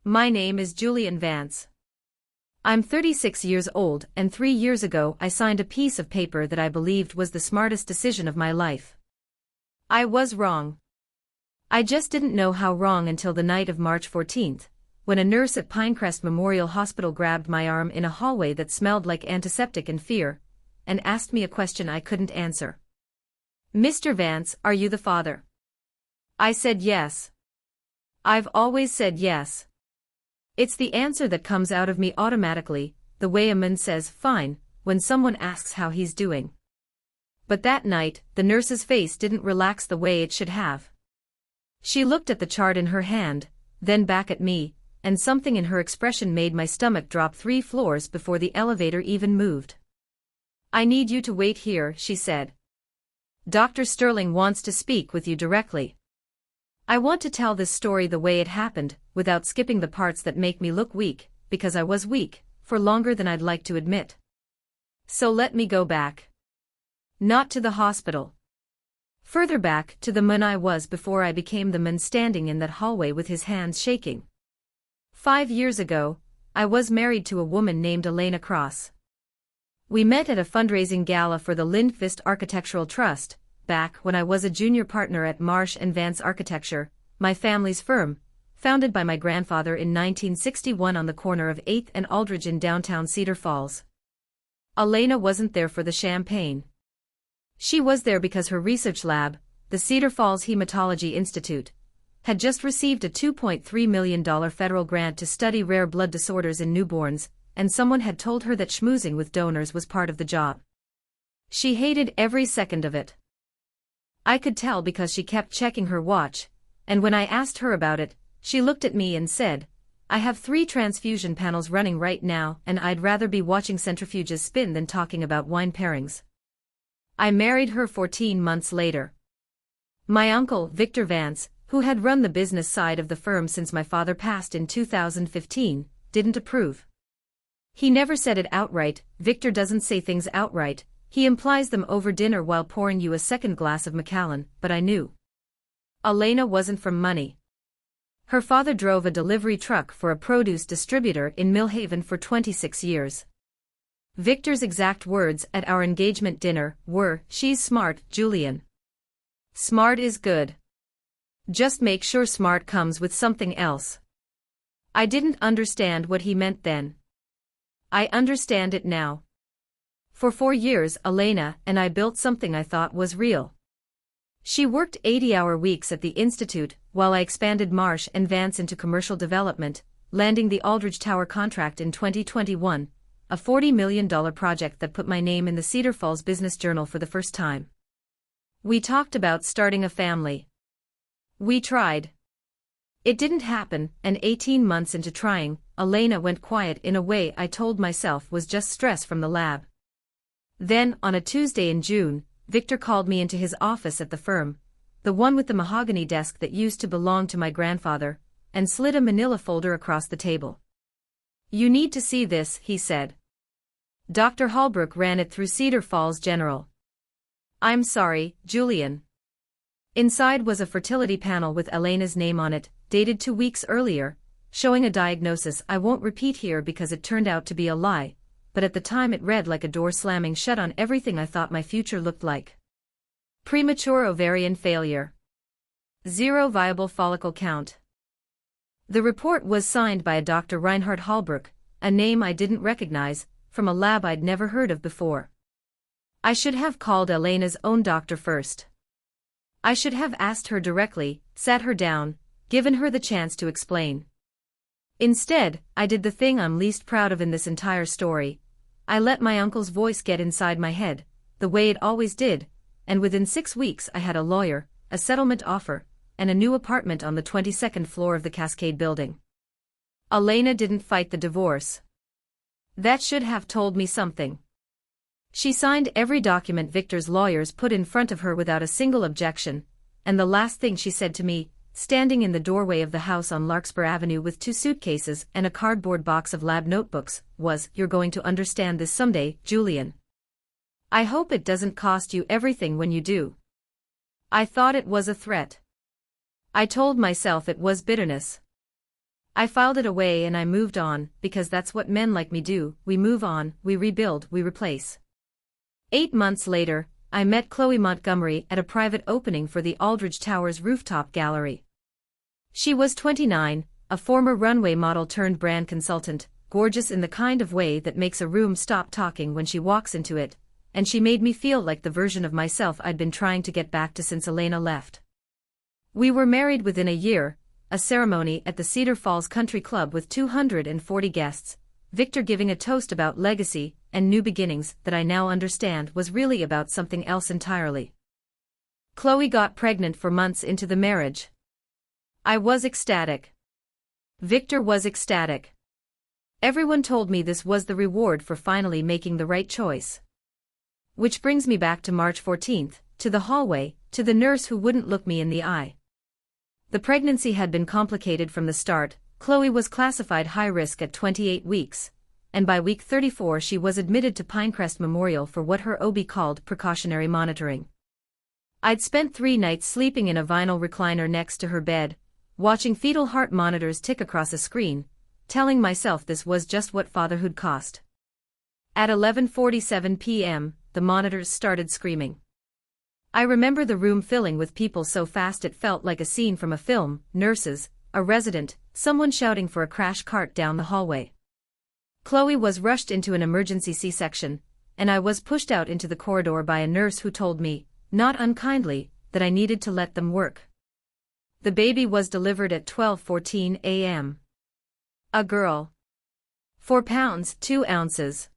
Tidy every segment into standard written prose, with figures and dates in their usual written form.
My name is Julian Vance. I'm 36 years old, and 3 years ago I signed a piece of paper that I believed was the smartest decision of my life. I was wrong. I just didn't know how wrong until the night of March 14th, when a nurse at Pinecrest Memorial Hospital grabbed my arm in a hallway that smelled like antiseptic and fear, and asked me a question I couldn't answer. "Mr. Vance, are you the father?" I said yes. I've always said yes. It's the answer that comes out of me automatically, the way a man says fine when someone asks how he's doing. But that night, the nurse's face didn't relax the way it should have. She looked at the chart in her hand, then back at me, and something in her expression made my stomach drop 3 floors before the elevator even moved. "I need you to wait here," she said. "Dr. Sterling wants to speak with you directly." I want to tell this story the way it happened, without skipping the parts that make me look weak, because I was weak, for longer than I'd like to admit. So let me go back. Not to the hospital. Further back to the man I was before I became the man standing in that hallway with his hands shaking. 5 years ago, I was married to a woman named Elena Cross. We met at a fundraising gala for the Lindqvist Architectural Trust, back when I was a junior partner at Marsh & Vance Architecture, my family's firm, founded by my grandfather in 1961 on the corner of 8th and Aldridge in downtown Cedar Falls. Elena wasn't there for the champagne. She was there because her research lab, the Cedar Falls Hematology Institute, had just received a $2.3 million federal grant to study rare blood disorders in newborns, and someone had told her that schmoozing with donors was part of the job. She hated every second of it. I could tell because she kept checking her watch, and when I asked her about it, she looked at me and said, "I have 3 transfusion panels running right now and I'd rather be watching centrifuges spin than talking about wine pairings." I married her 14 months later. My uncle, Victor Vance, who had run the business side of the firm since my father passed in 2015, didn't approve. He never said it outright. Victor doesn't say things outright. He implies them over dinner while pouring you a second glass of Macallan, but I knew. Elena wasn't from money. Her father drove a delivery truck for a produce distributor in Millhaven for 26 years. Victor's exact words at our engagement dinner were, "She's smart, Julian. Smart is good. Just make sure smart comes with something else." I didn't understand what he meant then. I understand it now. For 4 years, Elena and I built something I thought was real. She worked 80-hour weeks at the Institute, while I expanded Marsh & Vance into commercial development, landing the Aldridge Tower contract in 2021, a $40 million project that put my name in the Cedar Falls Business Journal for the first time. We talked about starting a family. We tried. It didn't happen, and 18 months into trying, Elena went quiet in a way I told myself was just stress from the lab. Then, on a Tuesday in June, Victor called me into his office at the firm, the one with the mahogany desk that used to belong to my grandfather, and slid a manila folder across the table. "You need to see this," he said. "Dr. Holbrook ran it through Cedar Falls General." "I'm sorry, Julian." Inside was a fertility panel with Elena's name on it, dated 2 weeks earlier, showing a diagnosis I won't repeat here because it turned out to be a lie, but at the time it read like a door slamming shut on everything I thought my future looked like. Premature ovarian failure. 0 viable follicle count. The report was signed by a Dr. Reinhard Holbrook, a name I didn't recognize, from a lab I'd never heard of before. I should have called Elena's own doctor first. I should have asked her directly, sat her down, given her the chance to explain. Instead, I did the thing I'm least proud of in this entire story. I let my uncle's voice get inside my head, the way it always did, and within 6 weeks I had a lawyer, a settlement offer, and a new apartment on the 22nd floor of the Cascade building. Elena didn't fight the divorce. That should have told me something. She signed every document Victor's lawyers put in front of her without a single objection, and the last thing she said to me, standing in the doorway of the house on Larkspur Avenue with 2 suitcases and a cardboard box of lab notebooks, was, "You're going to understand this someday, Julian. I hope it doesn't cost you everything when you do." I thought it was a threat. I told myself it was bitterness. I filed it away and I moved on, because that's what men like me do. We move on, we rebuild, we replace. 8 months later, I met Chloe Montgomery at a private opening for the Aldridge Towers rooftop gallery. She was 29, a former runway model turned brand consultant, gorgeous in the kind of way that makes a room stop talking when she walks into it, and she made me feel like the version of myself I'd been trying to get back to since Elena left. We were married within a year, a ceremony at the Cedar Falls Country Club with 240 guests, Victor giving a toast about legacy and new beginnings that I now understand was really about something else entirely. Chloe got pregnant 4 months into the marriage. I was ecstatic. Victor was ecstatic. Everyone told me this was the reward for finally making the right choice. Which brings me back to March 14th, to the hallway, to the nurse who wouldn't look me in the eye. The pregnancy had been complicated from the start. Chloe was classified high risk at 28 weeks, and by week 34 she was admitted to Pinecrest Memorial for what her OB called precautionary monitoring. I'd spent 3 nights sleeping in a vinyl recliner next to her bed, watching fetal heart monitors tick across a screen, telling myself this was just what fatherhood cost. At 11:47 p.m., the monitors started screaming. I remember the room filling with people so fast it felt like a scene from a film, nurses, a resident, someone shouting for a crash cart down the hallway. Chloe was rushed into an emergency C-section, and I was pushed out into the corridor by a nurse who told me, not unkindly, that I needed to let them work. The baby was delivered at 12:14 a.m. A girl. 4 pounds, 2 ounces.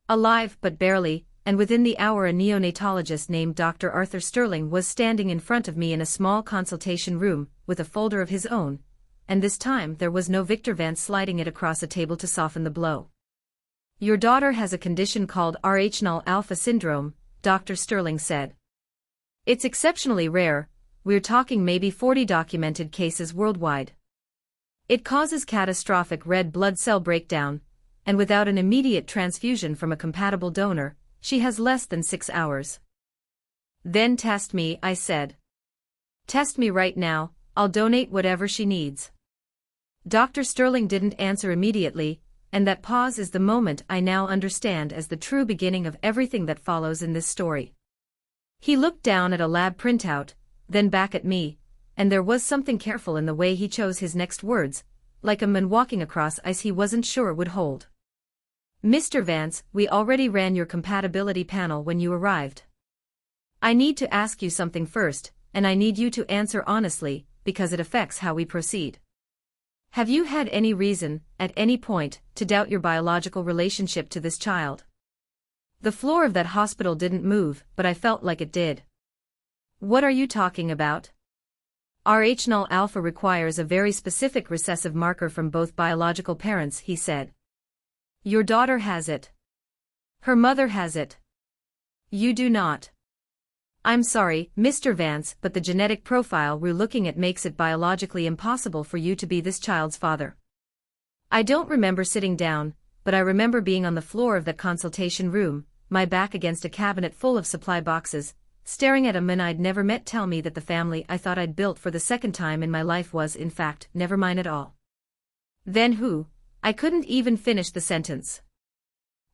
Alive but barely, and within the hour a neonatologist named Dr. Arthur Sterling was standing in front of me in a small consultation room, with a folder of his own, and this time there was no Victor Vance sliding it across a table to soften the blow. Your daughter has a condition called Rh-null alpha syndrome, Dr. Sterling said. It's exceptionally rare, we're talking maybe 40 documented cases worldwide. It causes catastrophic red blood cell breakdown, and without an immediate transfusion from a compatible donor, she has less than 6 hours. Then test me, I said. Test me right now, I'll donate whatever she needs. Dr. Sterling didn't answer immediately, and that pause is the moment I now understand as the true beginning of everything that follows in this story. He looked down at a lab printout, then back at me, and there was something careful in the way he chose his next words, like a man walking across ice he wasn't sure would hold. Mr. Vance, we already ran your compatibility panel when you arrived. I need to ask you something first, and I need you to answer honestly, because it affects how we proceed. Have you had any reason, at any point, to doubt your biological relationship to this child? The floor of that hospital didn't move, but I felt like it did. What are you talking about? Rh-null alpha requires a very specific recessive marker from both biological parents, he said. Your daughter has it. Her mother has it. You do not. I'm sorry, Mr. Vance, but the genetic profile we're looking at makes it biologically impossible for you to be this child's father. I don't remember sitting down, but I remember being on the floor of that consultation room, my back against a cabinet full of supply boxes, staring at a man I'd never met tell me that the family I thought I'd built for the second time in my life was, in fact, never mine at all. Then who? I couldn't even finish the sentence.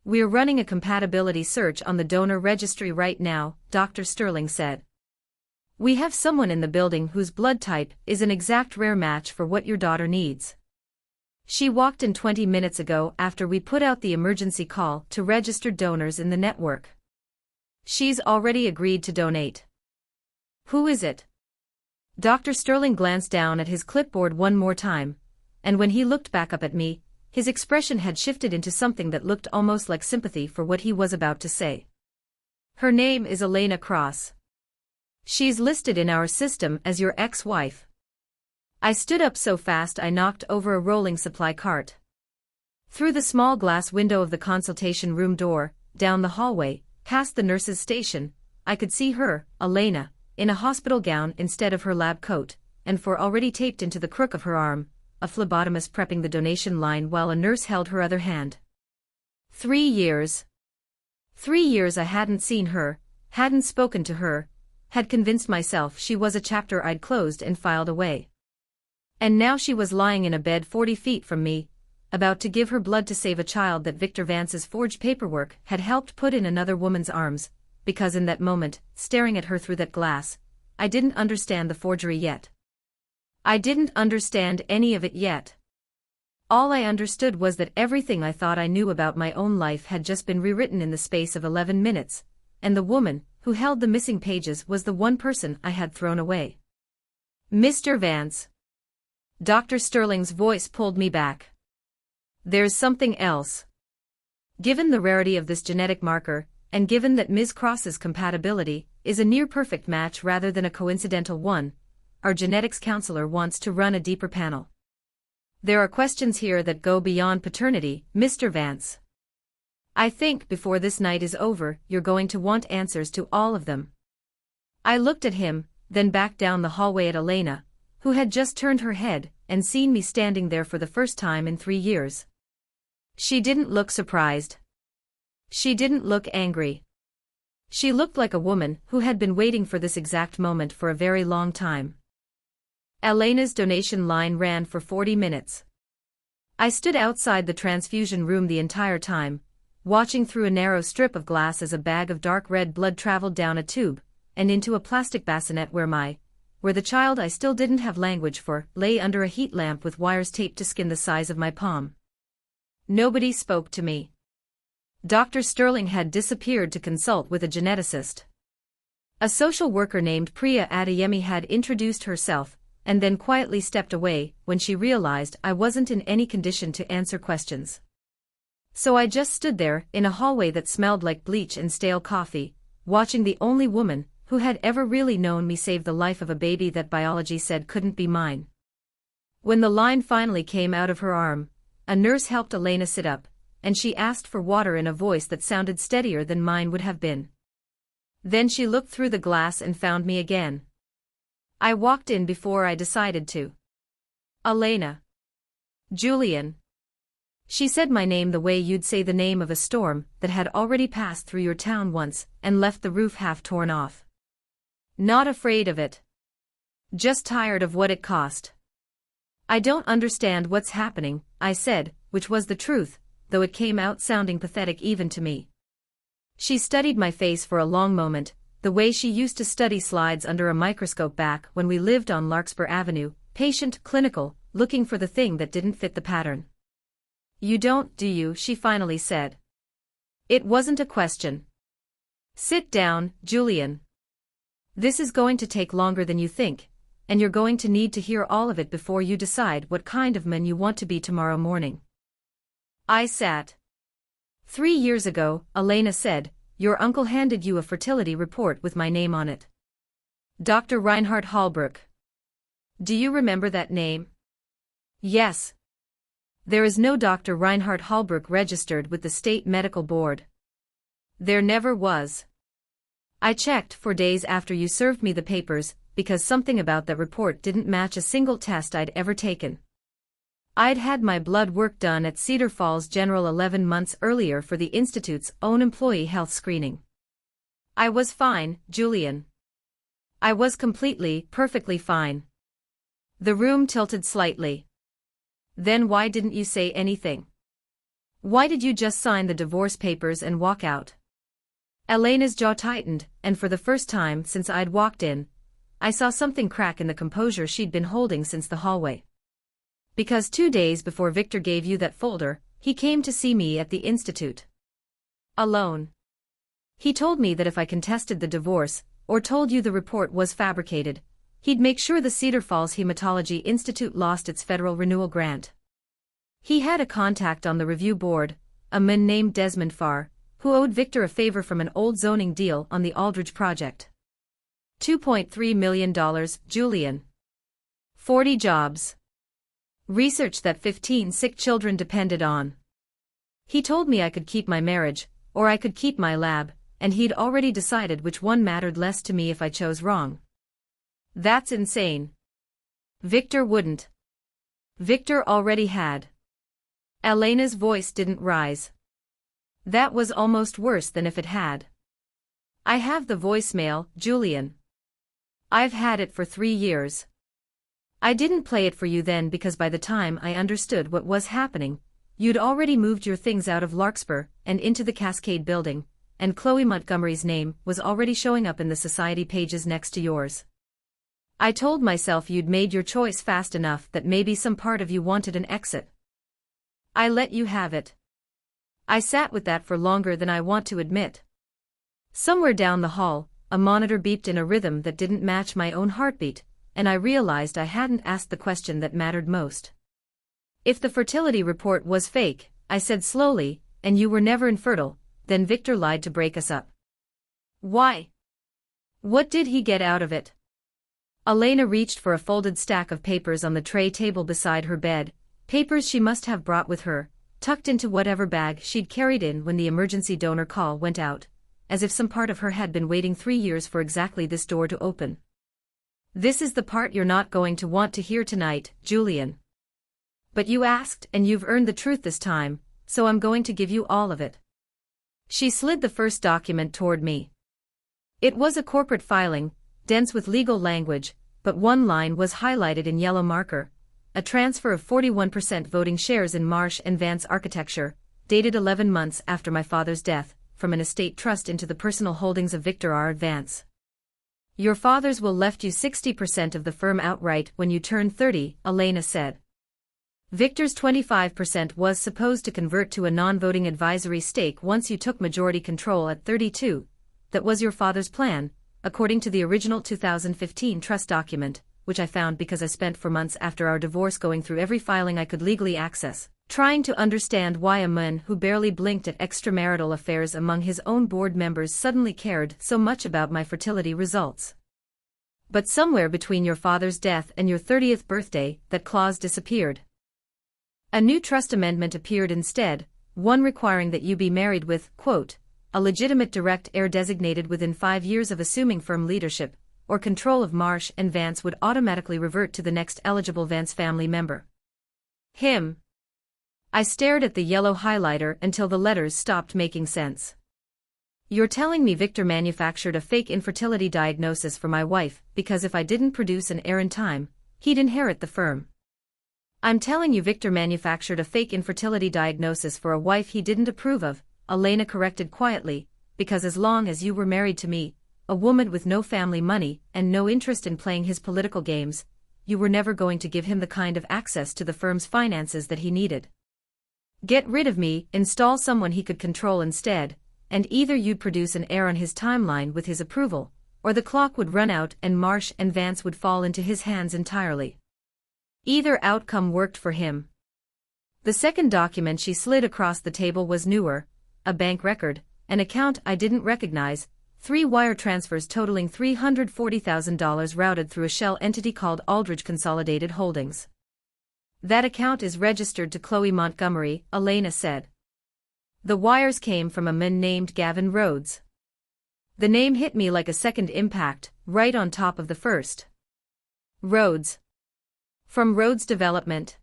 We're running a compatibility search on the donor registry right now, Dr. Sterling said. We have someone in the building whose blood type is an exact rare match for what your daughter needs. She walked in 20 minutes ago after we put out the emergency call to registered donors in the network. She's already agreed to donate. Who is it? Dr. Sterling glanced down at his clipboard one more time, and when he looked back up at me, his expression had shifted into something that looked almost like sympathy for what he was about to say. Her name is Elena Cross. She's listed in our system as your ex-wife. I stood up so fast I knocked over a rolling supply cart. Through the small glass window of the consultation room door, down the hallway, past the nurse's station, I could see her, Elena, in a hospital gown instead of her lab coat, and for already taped into the crook of her arm, a phlebotomist prepping the donation line while a nurse held her other hand. 3 years. 3 years I hadn't seen her, hadn't spoken to her, had convinced myself she was a chapter I'd closed and filed away. And now she was lying in a bed 40 feet from me, about to give her blood to save a child that Victor Vance's forged paperwork had helped put in another woman's arms, because in that moment, staring at her through that glass, I didn't understand the forgery yet. I didn't understand any of it yet. All I understood was that everything I thought I knew about my own life had just been rewritten in the space of 11 minutes, and the woman who held the missing pages was the one person I had thrown away. Mr. Vance. Dr. Sterling's voice pulled me back. There's something else. Given the rarity of this genetic marker, and given that Ms. Cross's compatibility is a near-perfect match rather than a coincidental one, our genetics counselor wants to run a deeper panel. There are questions here that go beyond paternity, Mr. Vance. I think before this night is over, you're going to want answers to all of them. I looked at him, then back down the hallway at Elena, who had just turned her head and seen me standing there for the first time in 3 years. She didn't look surprised. She didn't look angry. She looked like a woman who had been waiting for this exact moment for a very long time. Elena's donation line ran for 40 minutes. I stood outside the transfusion room the entire time, watching through a narrow strip of glass as a bag of dark red blood traveled down a tube, and into a plastic bassinet where the child I still didn't have language for, lay under a heat lamp with wires taped to skin the size of my palm. Nobody spoke to me. Dr. Sterling had disappeared to consult with a geneticist. A social worker named Priya Adeyemi had introduced herself, and then quietly stepped away when she realized I wasn't in any condition to answer questions. So I just stood there in a hallway that smelled like bleach and stale coffee, watching the only woman who had ever really known me save the life of a baby that biology said couldn't be mine. When the line finally came out of her arm, a nurse helped Elena sit up, and she asked for water in a voice that sounded steadier than mine would have been. Then she looked through the glass and found me again. I walked in before I decided to. Elena. Julian. She said my name the way you'd say the name of a storm that had already passed through your town once and left the roof half torn off. Not afraid of it. Just tired of what it cost. I don't understand what's happening, I said, which was the truth, though it came out sounding pathetic even to me. She studied my face for a long moment, the way she used to study slides under a microscope back when we lived on Larkspur Avenue, patient, clinical, looking for the thing that didn't fit the pattern. You don't, do you? She finally said. It wasn't a question. Sit down, Julian. This is going to take longer than you think, and you're going to need to hear all of it before you decide what kind of man you want to be tomorrow morning. I sat. 3 years ago, Elena said, your uncle handed you a fertility report with my name on it. Dr. Reinhard Hallbrook. Do you remember that name? Yes. There is no Dr. Reinhard Hallbrook registered with the State Medical Board. There never was. I checked for days after you served me the papers, because something about that report didn't match a single test I'd ever taken. I'd had my blood work done at Cedar Falls General 11 months earlier for the Institute's own employee health screening. I was fine, Julian. I was completely, perfectly fine. The room tilted slightly. Then why didn't you say anything? Why did you just sign the divorce papers and walk out? Elena's jaw tightened, and for the first time since I'd walked in, I saw something crack in the composure she'd been holding since the hallway. Because 2 days before Victor gave you that folder, he came to see me at the Institute. Alone. He told me that if I contested the divorce, or told you the report was fabricated, he'd make sure the Cedar Falls Hematology Institute lost its federal renewal grant. He had a contact on the review board, a man named Desmond Farr, who owed Victor a favor from an old zoning deal on the Aldridge project. $2.3 million, Julian. 40 jobs. Research that 15 sick children depended on. He told me I could keep my marriage, or I could keep my lab, and he'd already decided which one mattered less to me if I chose wrong. That's insane. Victor wouldn't. Victor already had. Elena's voice didn't rise. That was almost worse than if it had. I have the voicemail, Julian. I've had it for 3 years. I didn't play it for you then because by the time I understood what was happening, you'd already moved your things out of Larkspur and into the Cascade building, and Chloe Montgomery's name was already showing up in the society pages next to yours. I told myself you'd made your choice fast enough that maybe some part of you wanted an exit. I let you have it. I sat with that for longer than I want to admit. Somewhere down the hall, a monitor beeped in a rhythm that didn't match my own heartbeat, and I realized I hadn't asked the question that mattered most. If the fertility report was fake, I said slowly, and you were never infertile, then Victor lied to break us up. Why? What did he get out of it? Elena reached for a folded stack of papers on the tray table beside her bed, papers she must have brought with her, tucked into whatever bag she'd carried in when the emergency donor call went out, as if some part of her had been waiting 3 years for exactly this door to open. This is the part you're not going to want to hear tonight, Julian. But you asked and you've earned the truth this time, so I'm going to give you all of it. She slid the first document toward me. It was a corporate filing, dense with legal language, but one line was highlighted in yellow marker: a transfer of 41% voting shares in Marsh and Vance Architecture, dated 11 months after my father's death, from an estate trust into the personal holdings of Victor R. Vance. Your fathers will left you 60% of the firm outright when you turn 30, Elena said. Victor's 25% was supposed to convert to a non-voting advisory stake once you took majority control at 32. That was your father's plan, according to the original 2015 trust document, which I found because I spent 4 months after our divorce going through every filing I could legally access, trying to understand why a man who barely blinked at extramarital affairs among his own board members suddenly cared so much about my fertility results. But somewhere between your father's death and your 30th birthday, that clause disappeared. A new trust amendment appeared instead, one requiring that you be married with, quote, a legitimate direct heir designated within 5 years of assuming firm leadership, or control of Marsh and Vance would automatically revert to the next eligible Vance family member. Him. I stared at the yellow highlighter until the letters stopped making sense. You're telling me Victor manufactured a fake infertility diagnosis for my wife because if I didn't produce an heir in time, he'd inherit the firm. I'm telling you Victor manufactured a fake infertility diagnosis for a wife he didn't approve of, Elena corrected quietly, because as long as you were married to me, a woman with no family money and no interest in playing his political games, you were never going to give him the kind of access to the firm's finances that he needed. Get rid of me, install someone he could control instead, and either you'd produce an heir on his timeline with his approval, or the clock would run out and Marsh and Vance would fall into his hands entirely. Either outcome worked for him. The second document she slid across the table was newer, a bank record, an account I didn't recognize, 3 wire transfers totaling $340,000 routed through a shell entity called Aldridge Consolidated Holdings. That account is registered to Chloe Montgomery, Elena said. The wires came from a man named Gavin Rhodes. The name hit me like a second impact, right on top of the first. Rhodes. From Rhodes Development.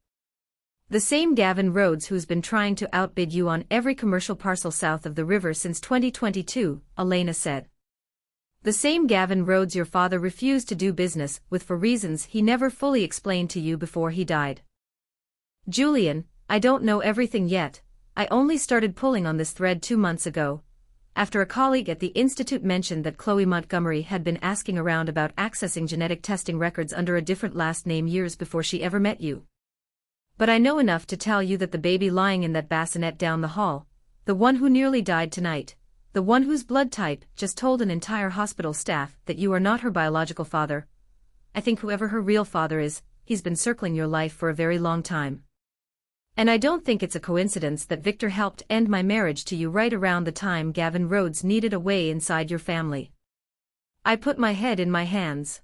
The same Gavin Rhodes who's been trying to outbid you on every commercial parcel south of the river since 2022, Elena said. The same Gavin Rhodes your father refused to do business with for reasons he never fully explained to you before he died. Julian, I don't know everything yet. I only started pulling on this thread 2 months ago, after a colleague at the Institute mentioned that Chloe Montgomery had been asking around about accessing genetic testing records under a different last name years before she ever met you. But I know enough to tell you that the baby lying in that bassinet down the hall, the one who nearly died tonight, the one whose blood type just told an entire hospital staff that you are not her biological father. I think whoever her real father is, he's been circling your life for a very long time. And I don't think it's a coincidence that Victor helped end my marriage to you right around the time Gavin Rhodes needed a way inside your family. I put my head in my hands.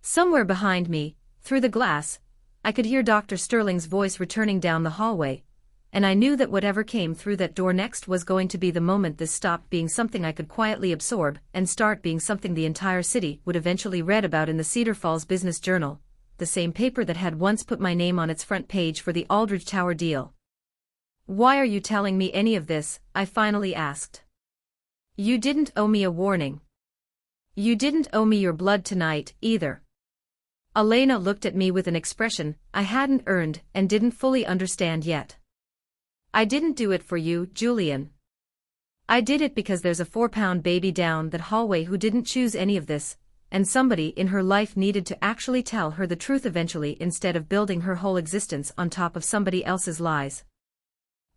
Somewhere behind me, through the glass, I could hear Dr. Sterling's voice returning down the hallway, and I knew that whatever came through that door next was going to be the moment this stopped being something I could quietly absorb and start being something the entire city would eventually read about in the Cedar Falls Business Journal, the same paper that had once put my name on its front page for the Aldridge Tower deal. Why are you telling me any of this? I finally asked. You didn't owe me a warning. You didn't owe me your blood tonight, either. Elena looked at me with an expression I hadn't earned and didn't fully understand yet. I didn't do it for you, Julian. I did it because there's a 4-pound baby down that hallway who didn't choose any of this, and somebody in her life needed to actually tell her the truth eventually instead of building her whole existence on top of somebody else's lies.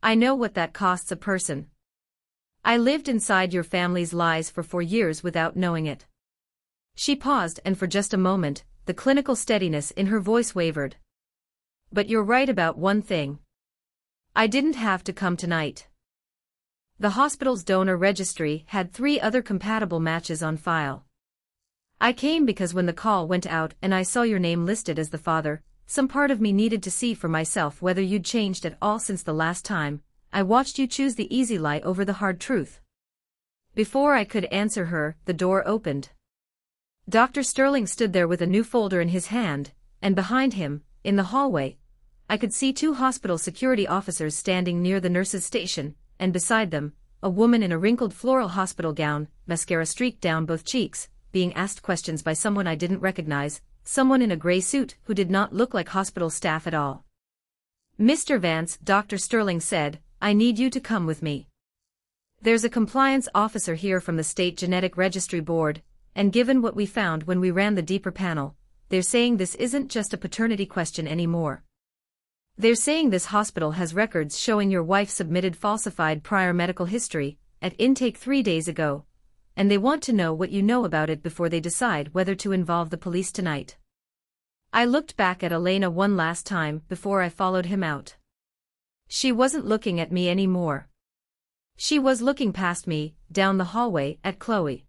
I know what that costs a person. I lived inside your family's lies for 4 years without knowing it. She paused, and for just a moment, the clinical steadiness in her voice wavered. But you're right about one thing. I didn't have to come tonight. The hospital's donor registry had 3 other compatible matches on file. I came because when the call went out and I saw your name listed as the father, some part of me needed to see for myself whether you'd changed at all since the last time I watched you choose the easy lie over the hard truth. Before I could answer her, the door opened. Dr. Sterling stood there with a new folder in his hand, and behind him, in the hallway, I could see 2 hospital security officers standing near the nurses' station, and beside them, a woman in a wrinkled floral hospital gown, mascara streaked down both cheeks, being asked questions by someone I didn't recognize, someone in a gray suit who did not look like hospital staff at all. Mr. Vance, Dr. Sterling said, I need you to come with me. There's a compliance officer here from the State Genetic Registry Board, and given what we found when we ran the deeper panel, they're saying this isn't just a paternity question anymore. They're saying this hospital has records showing your wife submitted falsified prior medical history at intake 3 days ago, and they want to know what you know about it before they decide whether to involve the police tonight. I looked back at Elena one last time before I followed him out. She wasn't looking at me anymore. She was looking past me, down the hallway, at Chloe.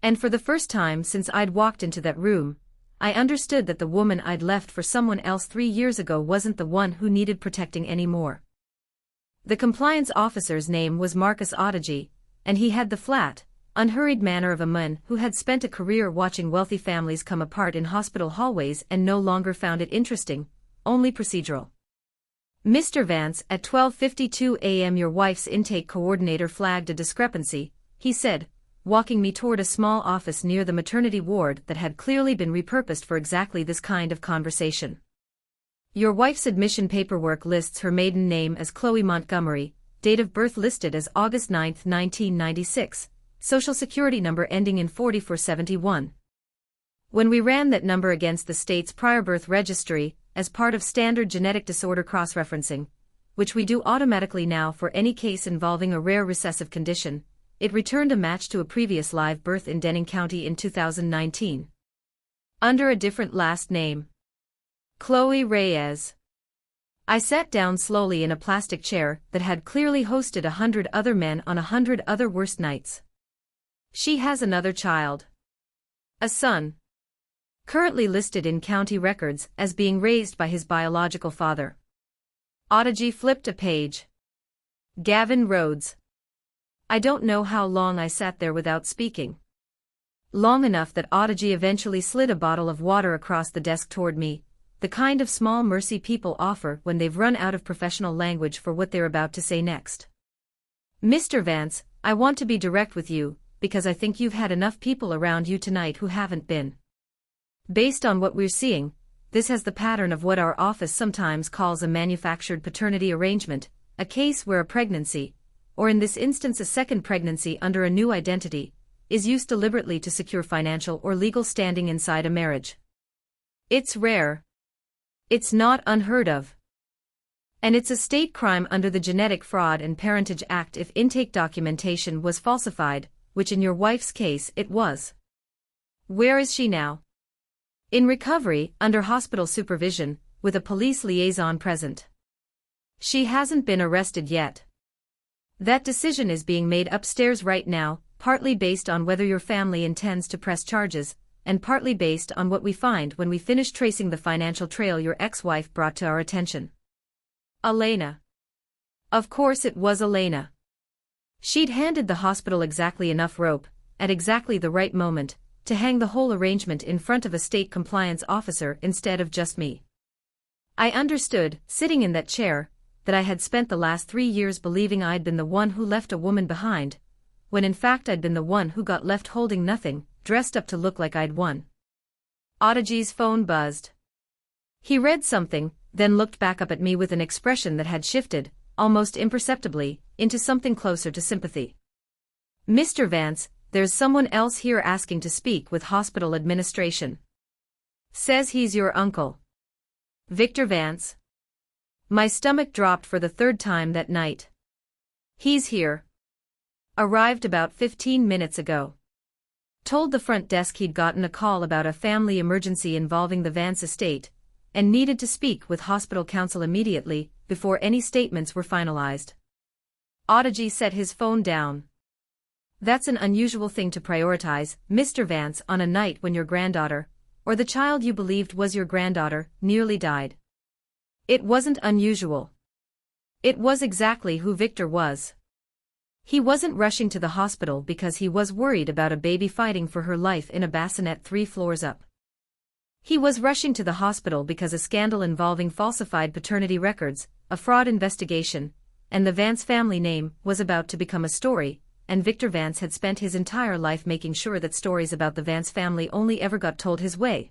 And for the first time since I'd walked into that room, I understood that the woman I'd left for someone else 3 years ago wasn't the one who needed protecting anymore. The compliance officer's name was Marcus Audigy, and he had the flat, unhurried manner of a man who had spent a career watching wealthy families come apart in hospital hallways and no longer found it interesting, only procedural. Mr. Vance, at 12:52 a.m. your wife's intake coordinator flagged a discrepancy, he said, walking me toward a small office near the maternity ward that had clearly been repurposed for exactly this kind of conversation. Your wife's admission paperwork lists her maiden name as Chloe Montgomery, date of birth listed as August 9, 1996. Social security number ending in 4471. When we ran that number against the state's prior birth registry, as part of standard genetic disorder cross-referencing, which we do automatically now for any case involving a rare recessive condition, it returned a match to a previous live birth in Denning County in 2019. Under a different last name. Chloe Reyes. I sat down slowly in a plastic chair that had clearly hosted 100 other men on 100 other worst nights. She has another child. A son. Currently listed in county records as being raised by his biological father. Audigy flipped a page. Gavin Rhodes. I don't know how long I sat there without speaking. Long enough that Audigy eventually slid a bottle of water across the desk toward me, the kind of small mercy people offer when they've run out of professional language for what they're about to say next. Mr. Vance, I want to be direct with you, because I think you've had enough people around you tonight who haven't been. Based on what we're seeing, this has the pattern of what our office sometimes calls a manufactured paternity arrangement, a case where a pregnancy, or in this instance a second pregnancy under a new identity, is used deliberately to secure financial or legal standing inside a marriage. It's rare. It's not unheard of. And it's a state crime under the Genetic Fraud and Parentage Act if intake documentation was falsified, which in your wife's case it was. Where is she now? In recovery, under hospital supervision, with a police liaison present. She hasn't been arrested yet. That decision is being made upstairs right now, partly based on whether your family intends to press charges, and partly based on what we find when we finish tracing the financial trail your ex-wife brought to our attention. Elena. Of course it was Elena. She'd handed the hospital exactly enough rope, at exactly the right moment, to hang the whole arrangement in front of a state compliance officer instead of just me. I understood, sitting in that chair, that I had spent the last 3 years believing I'd been the one who left a woman behind, when in fact I'd been the one who got left holding nothing, dressed up to look like I'd won. Audigi's phone buzzed. He read something, then looked back up at me with an expression that had shifted, almost imperceptibly, into something closer to sympathy. "Mr. Vance, there's someone else here asking to speak with hospital administration. Says he's your uncle. Victor Vance." My stomach dropped for the third time that night. "He's here. Arrived about 15 minutes ago. Told the front desk he'd gotten a call about a family emergency involving the Vance estate, and needed to speak with hospital counsel immediately, before any statements were finalized." Audigi set his phone down. "That's an unusual thing to prioritize, Mr. Vance, on a night when your granddaughter, or the child you believed was your granddaughter, nearly died." It wasn't unusual. It was exactly who Victor was. He wasn't rushing to the hospital because he was worried about a baby fighting for her life in a bassinet 3 floors up. He was rushing to the hospital because a scandal involving falsified paternity records, a fraud investigation, and the Vance family name was about to become a story, and Victor Vance had spent his entire life making sure that stories about the Vance family only ever got told his way.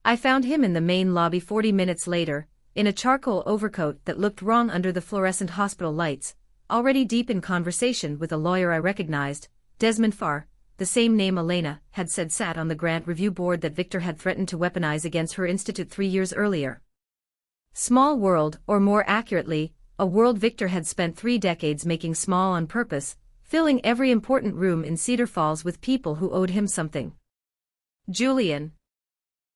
I found him in the main lobby 40 minutes later, in a charcoal overcoat that looked wrong under the fluorescent hospital lights, already deep in conversation with a lawyer I recognized, Desmond Farr, the same name Elena had said sat on the grant review board that Victor had threatened to weaponize against her institute 3 years earlier. Small world, or more accurately, a world Victor had spent 3 decades making small on purpose, filling every important room in Cedar Falls with people who owed him something. Julian.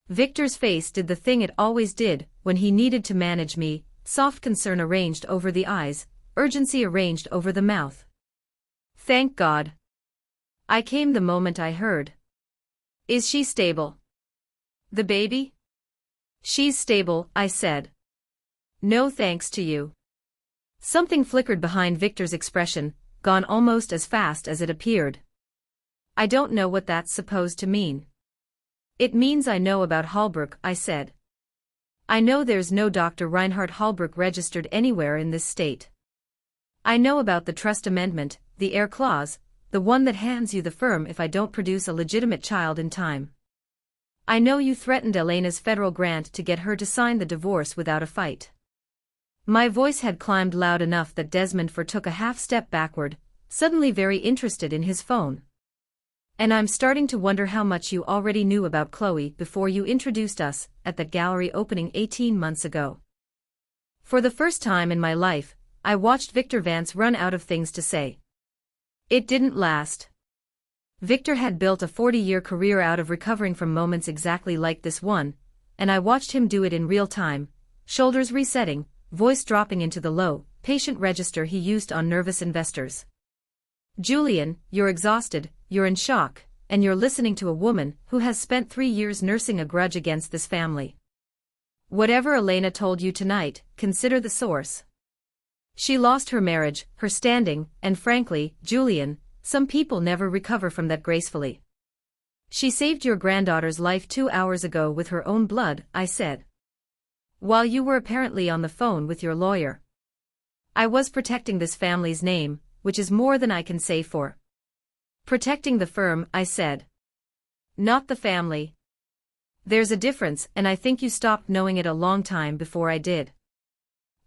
Victor's face did the thing it always did when he needed to manage me, soft concern arranged over the eyes, urgency arranged over the mouth. "Thank God. I came the moment I heard." "Is she stable? The baby?" "She's stable," I said. "No thanks to you." Something flickered behind Victor's expression, gone almost as fast as it appeared. "I don't know what that's supposed to mean." "It means I know about Holbrook," I said. "I know there's no Dr. Reinhard Holbrook registered anywhere in this state. I know about the trust amendment, the heir clause, the one that hands you the firm if I don't produce a legitimate child in time. I know you threatened Elena's federal grant to get her to sign the divorce without a fight." My voice had climbed loud enough that Desmond Farr took a half-step backward, suddenly very interested in his phone. "And I'm starting to wonder how much you already knew about Chloe before you introduced us at that gallery opening 18 months ago." For the first time in my life, I watched Victor Vance run out of things to say. It didn't last. Victor had built a 40-year career out of recovering from moments exactly like this one, and I watched him do it in real time, shoulders resetting, voice dropping into the low, patient register he used on nervous investors. "Julian, you're exhausted, you're in shock, and you're listening to a woman who has spent 3 years nursing a grudge against this family. Whatever Elena told you tonight, consider the source. She lost her marriage, her standing, and frankly, Julian, some people never recover from that gracefully. She saved your granddaughter's life 2 hours ago with her own blood," I said. "While you were apparently on the phone with your lawyer. I was protecting this family's name, which is more than I can say for." "Protecting the firm," I said. "Not the family. There's a difference, and I think you stopped knowing it a long time before I did."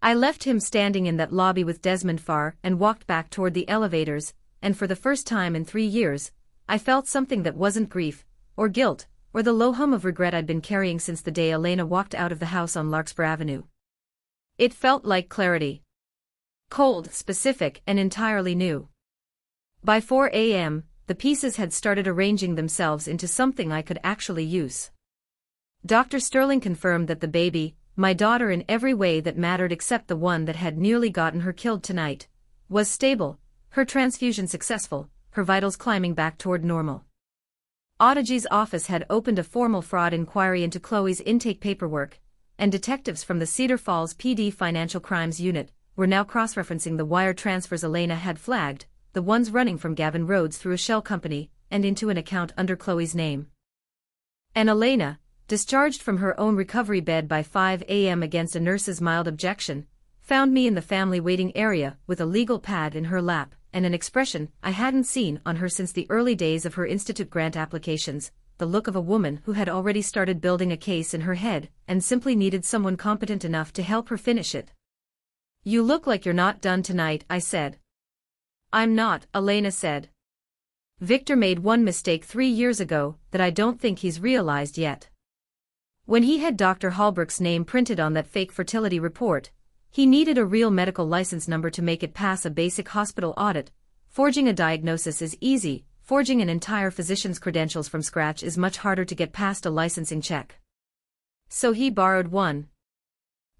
I left him standing in that lobby with Desmond Farr and walked back toward the elevators, and for the first time in 3 years, I felt something that wasn't grief, or guilt, or the low hum of regret I'd been carrying since the day Elena walked out of the house on Larkspur Avenue. It felt like clarity. Cold, specific, and entirely new. By 4 a.m., the pieces had started arranging themselves into something I could actually use. Dr. Sterling confirmed that the baby, my daughter in every way that mattered except the one that had nearly gotten her killed tonight, was stable, her transfusion successful, her vitals climbing back toward normal. Audigi's office had opened a formal fraud inquiry into Chloe's intake paperwork, and detectives from the Cedar Falls PD Financial Crimes Unit were now cross-referencing the wire transfers Elena had flagged, the ones running from Gavin Rhodes through a shell company and into an account under Chloe's name. And Elena, discharged from her own recovery bed by 5 a.m. against a nurse's mild objection, found me in the family waiting area with a legal pad in her lap and an expression I hadn't seen on her since the early days of her institute grant applications, the look of a woman who had already started building a case in her head and simply needed someone competent enough to help her finish it. "You look like you're not done tonight," I said. "I'm not," Elena said. "Victor made one mistake 3 years ago that I don't think he's realized yet. When he had Dr. Holbrook's name printed on that fake fertility report, he needed a real medical license number to make it pass a basic hospital audit. Forging a diagnosis is easy, forging an entire physician's credentials from scratch is much harder to get past a licensing check. So he borrowed one.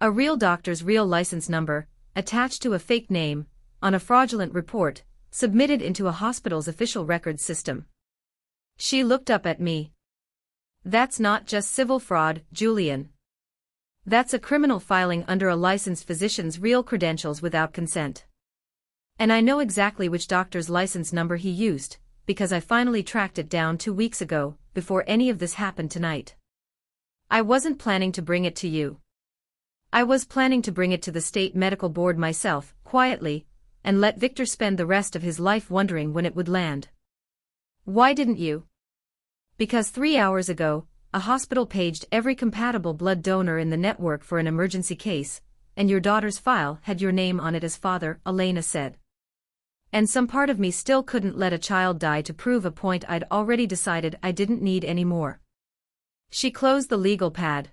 A real doctor's real license number, attached to a fake name, on a fraudulent report, submitted into a hospital's official records system." She looked up at me. "That's not just civil fraud, Julian. That's a criminal filing under a licensed physician's real credentials without consent. And I know exactly which doctor's license number he used, because I finally tracked it down 2 weeks ago, before any of this happened tonight. I wasn't planning to bring it to you. I was planning to bring it to the state medical board myself, quietly, and let Victor spend the rest of his life wondering when it would land." "Why didn't you?" "Because 3 hours ago, a hospital paged every compatible blood donor in the network for an emergency case, and your daughter's file had your name on it as father," Elena said. "And some part of me still couldn't let a child die to prove a point I'd already decided I didn't need anymore." She closed the legal pad.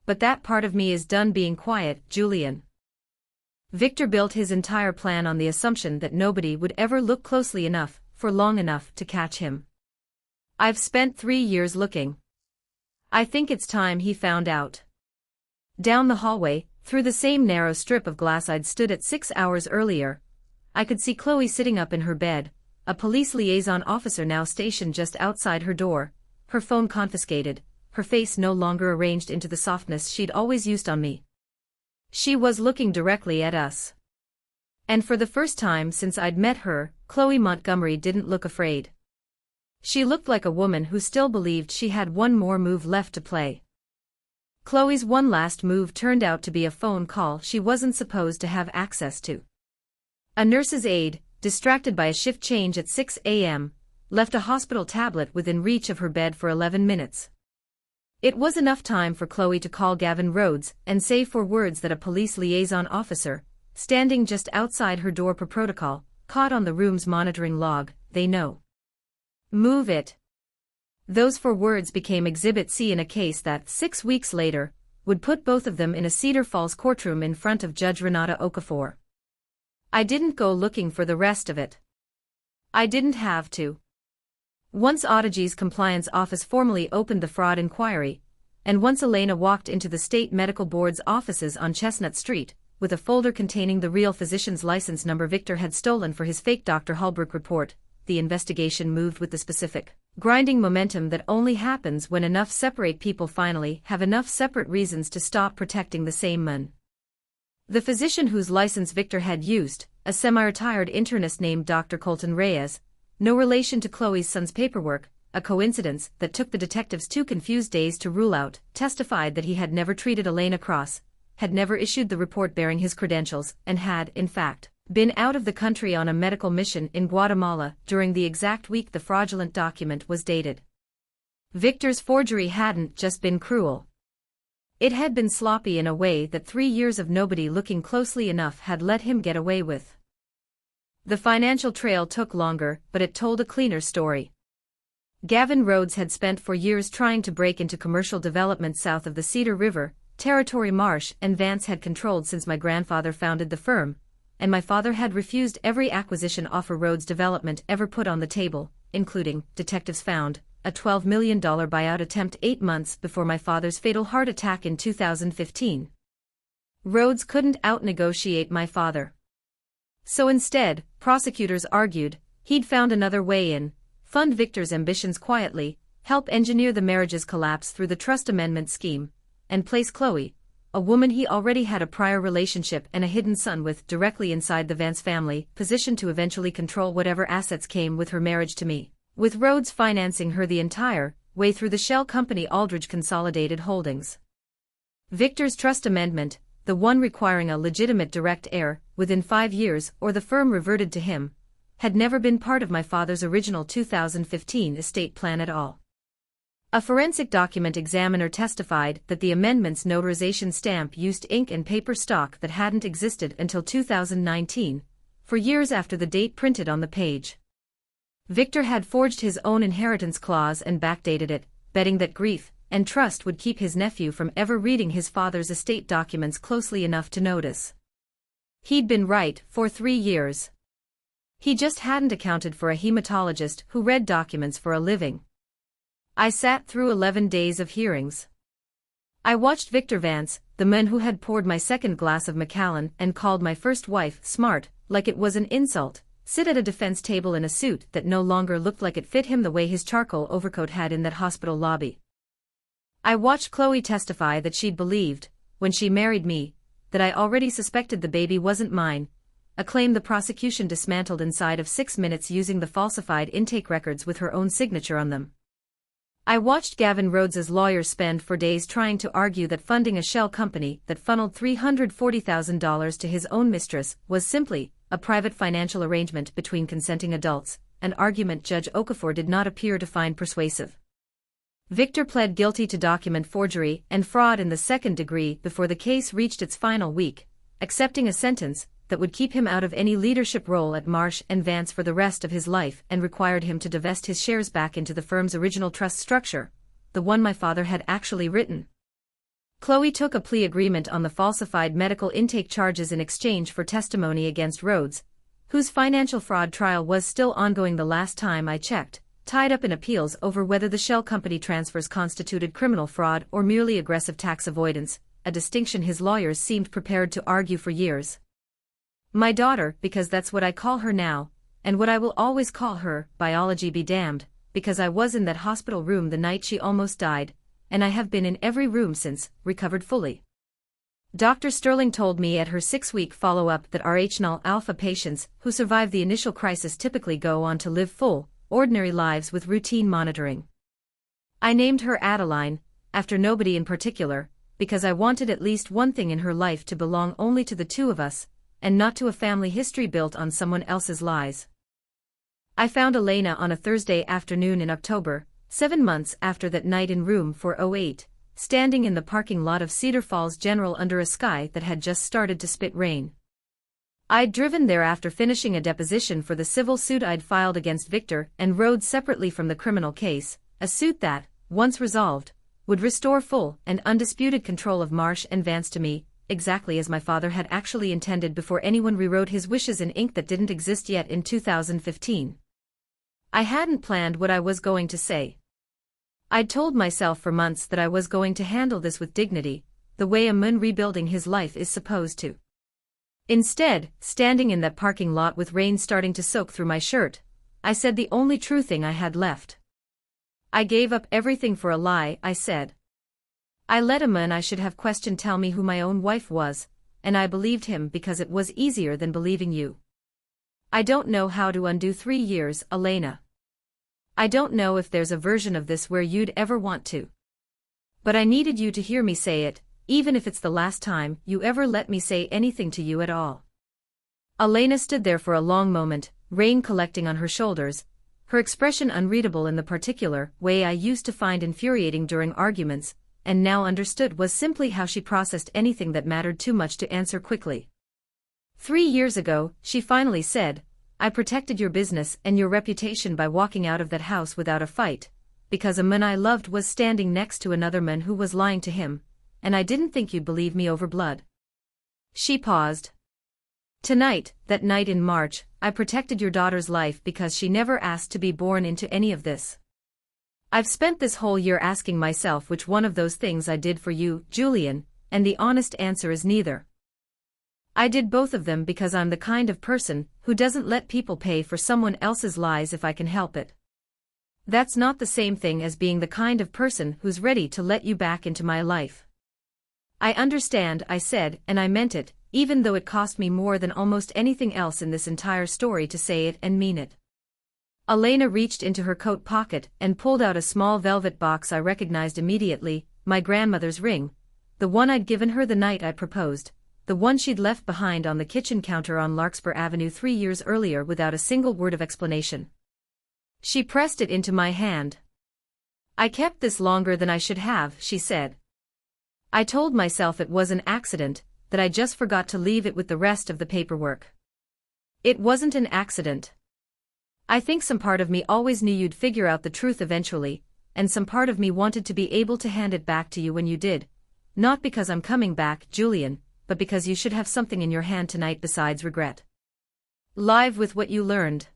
"But that part of me is done being quiet, Julian." Victor built his entire plan on the assumption that nobody would ever look closely enough, for long enough, to catch him. I've spent 3 years looking. I think it's time he found out. Down the hallway, through the same narrow strip of glass I'd stood at 6 hours earlier, I could see Chloe sitting up in her bed, a police liaison officer now stationed just outside her door, her phone confiscated, her face no longer arranged into the softness she'd always used on me. She was looking directly at us. And for the first time since I'd met her, Chloe Montgomery didn't look afraid. She looked like a woman who still believed she had one more move left to play. Chloe's one last move turned out to be a phone call she wasn't supposed to have access to. A nurse's aide, distracted by a shift change at 6 a.m., left a hospital tablet within reach of her bed for 11 minutes. It was enough time for Chloe to call Gavin Rhodes and say 4 words that a police liaison officer, standing just outside her door per protocol, caught on the room's monitoring log, "They know. Move it." Those 4 words became Exhibit C in a case that, 6 weeks later, would put both of them in a Cedar Falls courtroom in front of Judge Renata Okafor. I didn't go looking for the rest of it. I didn't have to. Once Audigi's compliance office formally opened the fraud inquiry, and once Elena walked into the state medical board's offices on Chestnut Street, with a folder containing the real physician's license number Victor had stolen for his fake Dr. Holbrook report, the investigation moved with the specific, grinding momentum that only happens when enough separate people finally have enough separate reasons to stop protecting the same man. The physician whose license Victor had used, a semi-retired internist named Dr. Colton Reyes, no relation to Chloe's son's paperwork, a coincidence that took the detectives 2 confused days to rule out, testified that he had never treated Elena Cross, had never issued the report bearing his credentials, and had, in fact, been out of the country on a medical mission in Guatemala during the exact week the fraudulent document was dated. Victor's forgery hadn't just been cruel. It had been sloppy in a way that 3 years of nobody looking closely enough had let him get away with. The financial trail took longer, but it told a cleaner story. Gavin Rhodes had spent 4 years trying to break into commercial development south of the Cedar River, territory Marsh and Vance had controlled since my grandfather founded the firm, and my father had refused every acquisition offer Rhodes Development ever put on the table, including, detectives found, a $12 million buyout attempt 8 months before my father's fatal heart attack in 2015. Rhodes couldn't out-negotiate my father. So instead, prosecutors argued, he'd found another way in, fund Victor's ambitions quietly, help engineer the marriage's collapse through the trust amendment scheme, and place Chloe, a woman he already had a prior relationship and a hidden son with, directly inside the Vance family, positioned to eventually control whatever assets came with her marriage to me, with Rhodes financing her the entire way through the shell company Aldridge Consolidated Holdings. Victor's trust amendment, the one requiring a legitimate direct heir, within 5 years or the firm reverted to him, had never been part of my father's original 2015 estate plan at all. A forensic document examiner testified that the amendment's notarization stamp used ink and paper stock that hadn't existed until 2019, for years after the date printed on the page. Victor had forged his own inheritance clause and backdated it, betting that grief and trust would keep his nephew from ever reading his father's estate documents closely enough to notice. He'd been right for 3 years. He just hadn't accounted for a hematologist who read documents for a living. I sat through 11 days of hearings. I watched Victor Vance, the man who had poured my second glass of Macallan and called my first wife smart, like it was an insult, sit at a defense table in a suit that no longer looked like it fit him the way his charcoal overcoat had in that hospital lobby. I watched Chloe testify that she'd believed, when she married me, that I already suspected the baby wasn't mine, a claim the prosecution dismantled inside of 6 minutes using the falsified intake records with her own signature on them. I watched Gavin Rhodes's lawyers spend for days trying to argue that funding a shell company that funneled $340,000 to his own mistress was simply a private financial arrangement between consenting adults, an argument Judge Okafor did not appear to find persuasive. Victor pled guilty to document forgery and fraud in the second degree before the case reached its final week, accepting a sentence that would keep him out of any leadership role at Marsh and Vance for the rest of his life and required him to divest his shares back into the firm's original trust structure, the one my father had actually written. Chloe took a plea agreement on the falsified medical intake charges in exchange for testimony against Rhodes, whose financial fraud trial was still ongoing the last time I checked, tied up in appeals over whether the shell company transfers constituted criminal fraud or merely aggressive tax avoidance, a distinction his lawyers seemed prepared to argue for years. My daughter, because that's what I call her now, and what I will always call her, biology be damned, because I was in that hospital room the night she almost died, and I have been in every room since, recovered fully. Dr. Sterling told me at her 6-week follow-up that Rh-null alpha patients who survive the initial crisis typically go on to live full, ordinary lives with routine monitoring. I named her Adeline, after nobody in particular, because I wanted at least one thing in her life to belong only to the two of us, and not to a family history built on someone else's lies. I found Elena on a Thursday afternoon in October, 7 months after that night in room 408, standing in the parking lot of Cedar Falls General under a sky that had just started to spit rain. I'd driven there after finishing a deposition for the civil suit I'd filed against Victor and Rhodes separately from the criminal case, a suit that, once resolved, would restore full and undisputed control of Marsh and Vance to me, exactly as my father had actually intended before anyone rewrote his wishes in ink that didn't exist yet in 2015. I hadn't planned what I was going to say. I'd told myself for months that I was going to handle this with dignity, the way a man rebuilding his life is supposed to. Instead, standing in that parking lot with rain starting to soak through my shirt, I said the only true thing I had left. I gave up everything for a lie, I said. I let a man I should have questioned tell me who my own wife was, and I believed him because it was easier than believing you. I don't know how to undo 3 years, Elena. I don't know if there's a version of this where you'd ever want to. But I needed you to hear me say it, even if it's the last time you ever let me say anything to you at all. Elena stood there for a long moment, rain collecting on her shoulders, her expression unreadable in the particular way I used to find infuriating during arguments, and now understood was simply how she processed anything that mattered too much to answer quickly. 3 years ago, she finally said, I protected your business and your reputation by walking out of that house without a fight, because a man I loved was standing next to another man who was lying to him, and I didn't think you'd believe me over blood. She paused. Tonight, that night in March, I protected your daughter's life because she never asked to be born into any of this. I've spent this whole year asking myself which one of those things I did for you, Julian, and the honest answer is neither. I did both of them because I'm the kind of person who doesn't let people pay for someone else's lies if I can help it. That's not the same thing as being the kind of person who's ready to let you back into my life. I understand, I said, and I meant it, even though it cost me more than almost anything else in this entire story to say it and mean it. Elena reached into her coat pocket and pulled out a small velvet box I recognized immediately, my grandmother's ring, the one I'd given her the night I proposed, the one she'd left behind on the kitchen counter on Larkspur Avenue 3 years earlier without a single word of explanation. She pressed it into my hand. I kept this longer than I should have, she said. I told myself it was an accident, that I just forgot to leave it with the rest of the paperwork. It wasn't an accident. I think some part of me always knew you'd figure out the truth eventually, and some part of me wanted to be able to hand it back to you when you did. Not because I'm coming back, Julian, but because you should have something in your hand tonight besides regret. Live with what you learned.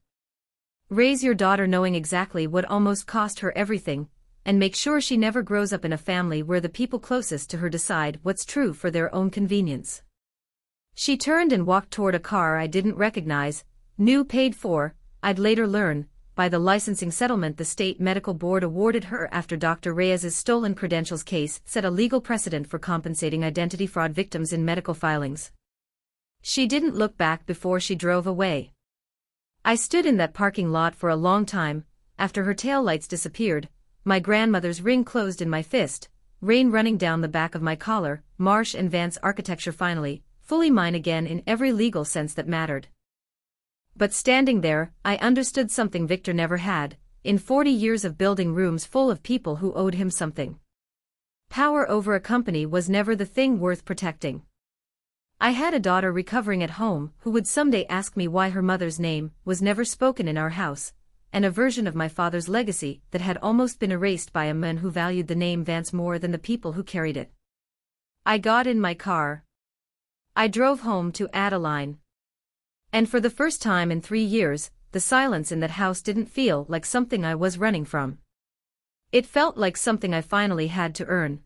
Raise your daughter knowing exactly what almost cost her everything, and make sure she never grows up in a family where the people closest to her decide what's true for their own convenience. She turned and walked toward a car I didn't recognize, knew paid for, I'd later learn, by the licensing settlement the state medical board awarded her after Dr. Reyes's stolen credentials case set a legal precedent for compensating identity fraud victims in medical filings. She didn't look back before she drove away. I stood in that parking lot for a long time, after her taillights disappeared, my grandmother's ring closed in my fist, rain running down the back of my collar, Marsh and Vance architecture finally, fully mine again in every legal sense that mattered. But standing there, I understood something Victor never had, in 40 years of building rooms full of people who owed him something. Power over a company was never the thing worth protecting. I had a daughter recovering at home who would someday ask me why her mother's name was never spoken in our house, and a version of my father's legacy that had almost been erased by a man who valued the name Vance more than the people who carried it. I got in my car. I drove home to Adeline. And for the first time in 3 years, the silence in that house didn't feel like something I was running from. It felt like something I finally had to earn.